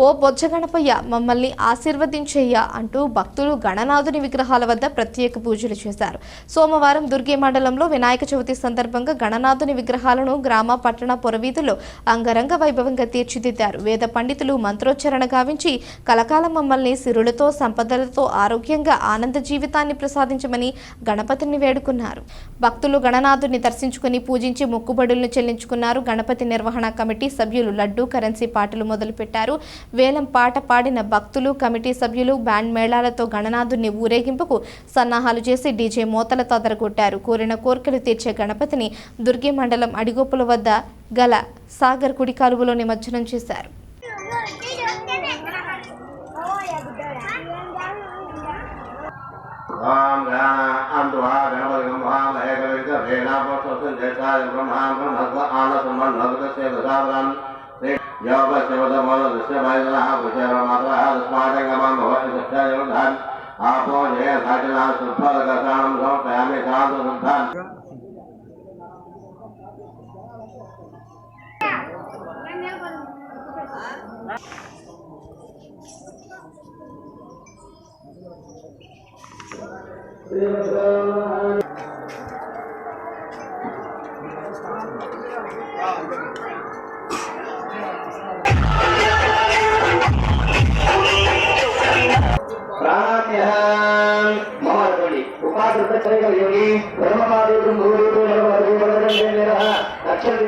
ఓ బొజ్జ గణపయ్య మమ్మల్ని ఆశీర్వదించయ్య అంటూ భక్తులు గణనాథుని విగ్రహాల వద్ద ప్రత్యేక పూజలు చేశారు. సోమవారం దుర్గి మండలంలో వినాయక చవితి సందర్భంగా గణనాథుని విగ్రహాలను గ్రామ పట్టణ పురవీధుల్లో అంగరంగ వైభవంగా తీర్చిదిద్దారు. వేద పండితులు మంత్రోచ్చరణ గావించి కలకాలం మమ్మల్ని సిరులతో సంపదలతో ఆరోగ్యంగా ఆనంద జీవితాన్ని ప్రసాదించమని గణపతిని వేడుకున్నారు. భక్తులు గణనాథుని దర్శించుకుని పూజించి మొక్కుబడులను చెల్లించుకున్నారు. గణపతి నిర్వహణ కమిటీ సభ్యులు లడ్డూ కరెన్సీ పాటలు మొదలుపెట్టారు. వేలం పాట పాడిన భక్తులు కమిటీ సభ్యులు బ్యాండ్ మేళాలతో గణనాథుని ఊరేగింపుకు సన్నాహాలు చేసి డీజే మోతలతో అదరగొట్టారు. కోరిన కోర్కెలు తీర్చే గణపతిని దుర్గి మండలం అడిగోపుల వద్ద గల సాగర్ కుడి కాలువలో నిమజ్జనం చేశారు. आपो जय साजना सुफल गसाणं समर्पयामि साधु शुद्धं अक्षर